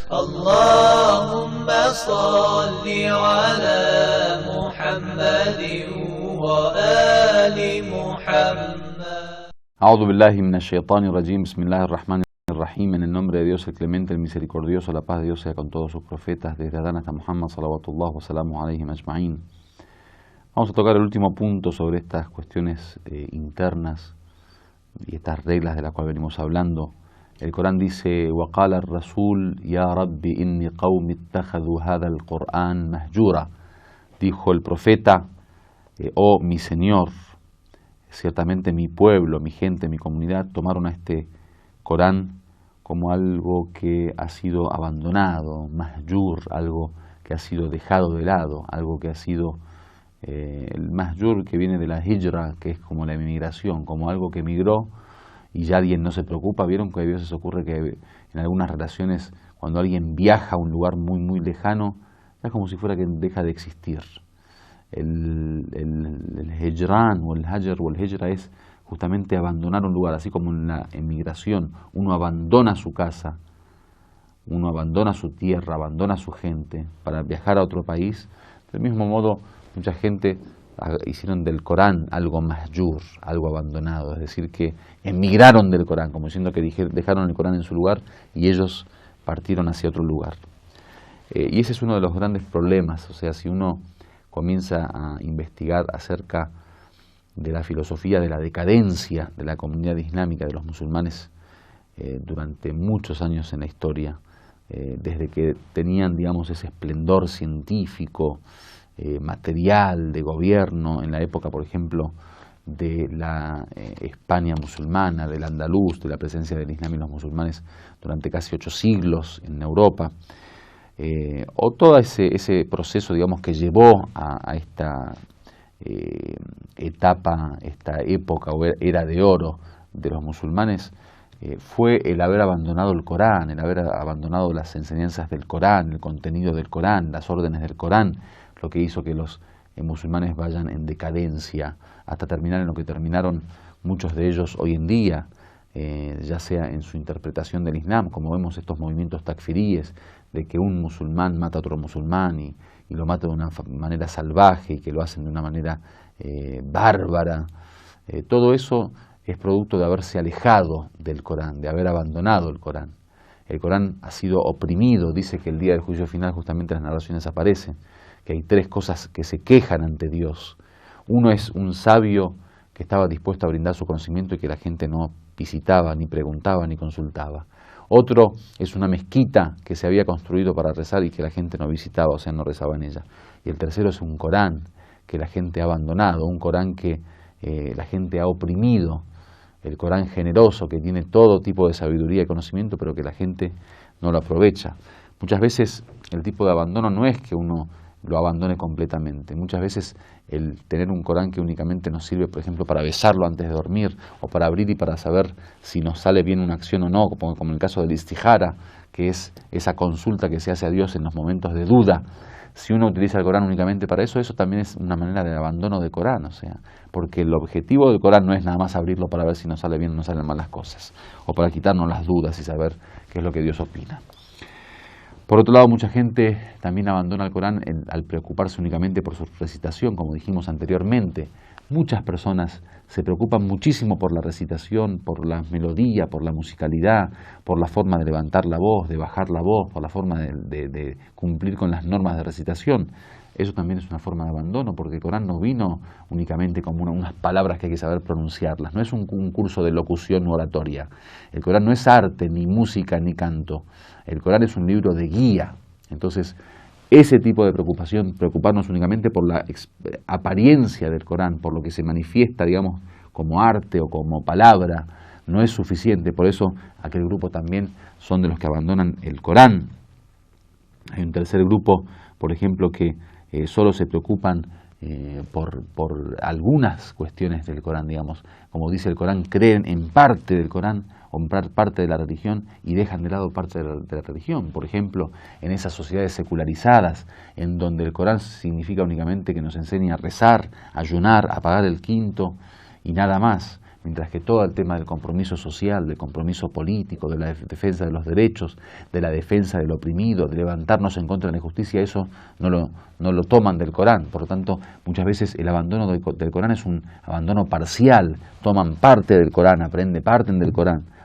اللهم صل على محمد وآل محمد. A'udhu billahi minash shaitani rajim. Bismillahir rahmanir rahim. En el nombre de Dios, el clemente, el misericordioso, la paz de Dios sea con todos sus profetas, desde Adán hasta Muhammad, salawatullah wa salamu alayhim ajma'in. Vamos a tocar el último punto sobre estas cuestiones internas y estas reglas de las cuales venimos hablando. El Corán dice: وَقَالَ الرَّسُولُ يَا رَبِّ إِنِّي قَوْمِ اتَّخَذُوا هَذَا الْقُرْآنَ مَهْجُورًا. Dijo el profeta: oh mi Señor, ciertamente mi pueblo, mi gente, mi comunidad tomaron a este Corán como algo que ha sido abandonado, mahjur, algo que ha sido dejado de lado, algo que ha sido el mahjur, que viene de la hijra, que es como la emigración, como algo que emigró y ya alguien no se preocupa. Vieron que a veces ocurre que en algunas relaciones, cuando alguien viaja a un lugar muy muy lejano, es como si fuera que deja de existir. El hijrán o el hajar o el hijra es justamente abandonar un lugar, así como en la emigración uno abandona su casa, uno abandona su tierra, abandona su gente para viajar a otro país. Del mismo modo, mucha gente hicieron del Corán algo mahjur, algo abandonado, es decir, que emigraron del Corán, como diciendo que dejaron el Corán en su lugar y ellos partieron hacia otro lugar. Y ese es uno de los grandes problemas. O sea, si uno comienza a investigar acerca de la filosofía de la decadencia de la comunidad islámica, de los musulmanes, durante muchos años en la historia, desde que tenían, digamos, ese esplendor científico, material, de gobierno, en la época, por ejemplo, de la España musulmana, del Andaluz, de la presencia del Islam y los musulmanes durante casi 8 siglos en Europa, o todo ese proceso, digamos, que llevó a esta etapa, esta época o era de oro de los musulmanes, fue el haber abandonado el Corán, el haber abandonado las enseñanzas del Corán, el contenido del Corán, las órdenes del Corán, lo que hizo que los musulmanes vayan en decadencia hasta terminar en lo que terminaron muchos de ellos hoy en día, ya sea en su interpretación del Islam, como vemos estos movimientos takfiríes, de que un musulmán mata a otro musulmán y lo mata de una manera salvaje y que lo hacen de una manera bárbara. Todo eso es producto de haberse alejado del Corán, de haber abandonado el Corán. El Corán ha sido oprimido. Dice que el día del juicio final justamente las narraciones aparecen, que hay 3 cosas que se quejan ante Dios. Uno es un sabio que estaba dispuesto a brindar su conocimiento y que la gente no visitaba, ni preguntaba, ni consultaba. Otro es una mezquita que se había construido para rezar y que la gente no visitaba, o sea, no rezaba en ella. Y el tercero es un Corán que la gente ha abandonado, un Corán que la gente ha oprimido, el Corán generoso que tiene todo tipo de sabiduría y conocimiento, pero que la gente no lo aprovecha. Muchas veces el tipo de abandono no es que uno lo abandone completamente. Muchas veces el tener un Corán que únicamente nos sirve, por ejemplo, para besarlo antes de dormir, o para abrir y para saber si nos sale bien una acción o no, como en el caso del istijara, que es esa consulta que se hace a Dios en los momentos de duda. Si uno utiliza el Corán únicamente para eso, eso también es una manera de abandono del Corán, o sea, porque el objetivo del Corán no es nada más abrirlo para ver si nos sale bien o no salen mal las cosas, o para quitarnos las dudas y saber qué es lo que Dios opina. Por otro lado, mucha gente también abandona el Corán al preocuparse únicamente por su recitación, como dijimos anteriormente. Muchas personas se preocupan muchísimo por la recitación, por la melodía, por la musicalidad, por la forma de levantar la voz, de bajar la voz, por la forma de cumplir con las normas de recitación. Eso también es una forma de abandono, porque el Corán no vino únicamente como unas palabras que hay que saber pronunciarlas. No es un curso de locución u oratoria. El Corán no es arte, ni música, ni canto. El Corán es un libro de guía. Entonces, ese tipo de preocupación, preocuparnos únicamente por la apariencia del Corán, por lo que se manifiesta, digamos, como arte o como palabra, no es suficiente. Por eso, aquel grupo también son de los que abandonan el Corán. Hay un tercer grupo, por ejemplo, que solo se preocupan por algunas cuestiones del Corán, digamos. Como dice el Corán, creen en parte del Corán o en parte de la religión y dejan de lado parte de la religión. Por ejemplo, en esas sociedades secularizadas, en donde el Corán significa únicamente que nos enseña a rezar, a ayunar, a pagar el quinto y nada más. mientras que todo el tema del compromiso social, del compromiso político, de la defensa de los derechos, de la defensa del oprimido, de levantarnos en contra de la injusticia, eso no lo toman del Corán. Por lo tanto, muchas veces el abandono del Corán es un abandono parcial, toman parte del Corán,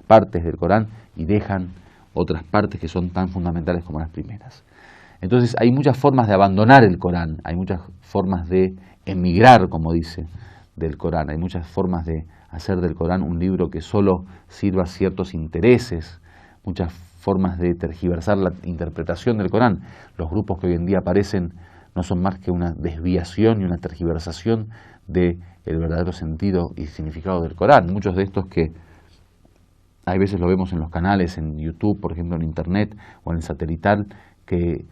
partes del Corán y dejan otras partes que son tan fundamentales como las primeras. Entonces hay muchas formas de abandonar el Corán, hay muchas formas de emigrar, como dice, del Corán, hay muchas formas de hacer del Corán un libro que solo sirva a ciertos intereses, muchas formas de tergiversar la interpretación del Corán. Los grupos que hoy en día aparecen no son más que una desviación y una tergiversación del verdadero sentido y significado del Corán. Muchos de estos que hay veces lo vemos en los canales, en YouTube, por ejemplo, en Internet o en el satelital, que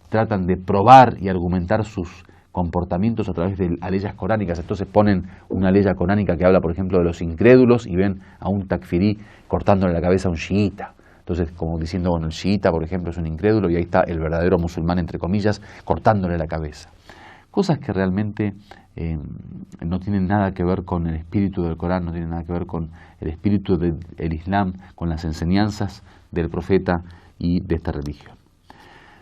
tratan de probar y argumentar sus comportamientos a través de aleyas coránicas. Entonces ponen una aleya coránica que habla, por ejemplo, de los incrédulos y ven a un takfirí cortándole la cabeza a un chiita. Entonces, como diciendo, bueno, el chiita, por ejemplo, es un incrédulo y ahí está el verdadero musulmán, entre comillas, cortándole la cabeza. Cosas que realmente no tienen nada que ver con el espíritu del Corán, no tienen nada que ver con el espíritu del Islam, con las enseñanzas del profeta y de esta religión.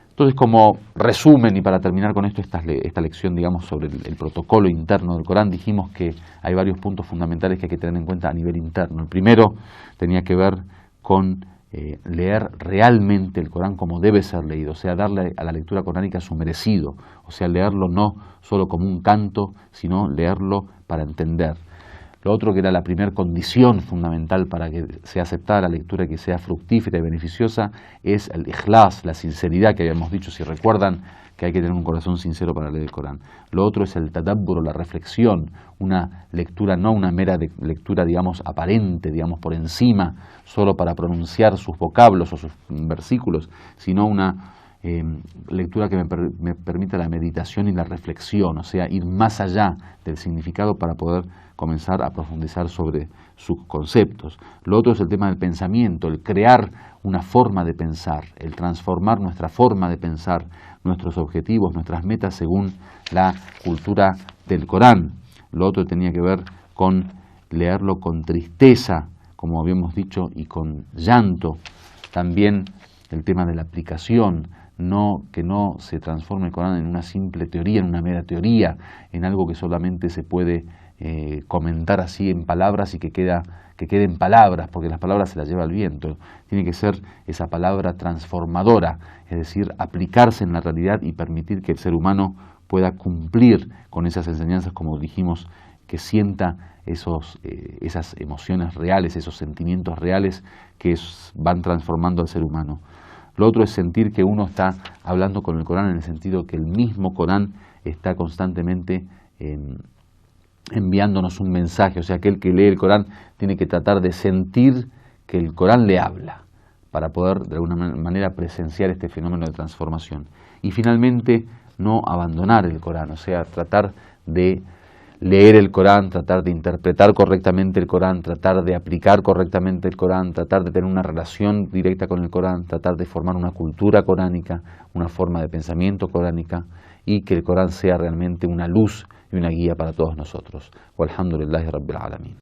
Entonces, como resumen, y para terminar con esto, esta lección, digamos, sobre el protocolo interno del Corán, dijimos que hay varios puntos fundamentales que hay que tener en cuenta a nivel interno. El primero tenía que ver con leer realmente el Corán como debe ser leído, o sea, darle a la lectura coránica su merecido, o sea, leerlo no solo como un canto, sino leerlo para entender. Lo otro, que era la primera condición fundamental para que sea aceptada la lectura y que sea fructífera y beneficiosa, es el ikhlas, la sinceridad que habíamos dicho, si recuerdan, que hay que tener un corazón sincero para leer el Corán. Lo otro es el tadabbur, la reflexión, una lectura, no una mera lectura, digamos, aparente, digamos, por encima, solo para pronunciar sus vocablos o sus versículos, sino una lectura que me permita la meditación y la reflexión, o sea, ir más allá del significado para poder comenzar a profundizar sobre sus conceptos. Lo otro es el tema del pensamiento, el crear una forma de pensar, el transformar nuestra forma de pensar, nuestros objetivos, nuestras metas según la cultura del Corán. Lo otro tenía que ver con leerlo con tristeza, como habíamos dicho, y con llanto. También el tema de la aplicación, que no se transforme el Corán en una simple teoría, en una mera teoría, en algo que solamente se puede comentar así en palabras y que quede en palabras, porque las palabras se las lleva el viento. Tiene que ser esa palabra transformadora, es decir, aplicarse en la realidad y permitir que el ser humano pueda cumplir con esas enseñanzas, como dijimos, que sienta esas emociones reales, esos sentimientos reales que van transformando al ser humano. Lo otro es sentir que uno está hablando con el Corán, en el sentido que el mismo Corán está constantemente enviándonos un mensaje. O sea, aquel que lee el Corán tiene que tratar de sentir que el Corán le habla para poder de alguna manera presenciar este fenómeno de transformación. Y finalmente, no abandonar el Corán, o sea, tratar de leer el Corán, tratar de interpretar correctamente el Corán, tratar de aplicar correctamente el Corán, tratar de tener una relación directa con el Corán, tratar de formar una cultura coránica, una forma de pensamiento coránica, y que el Corán sea realmente una luz y una guía para todos nosotros. Walhamdulillahi Rabbil Alamin.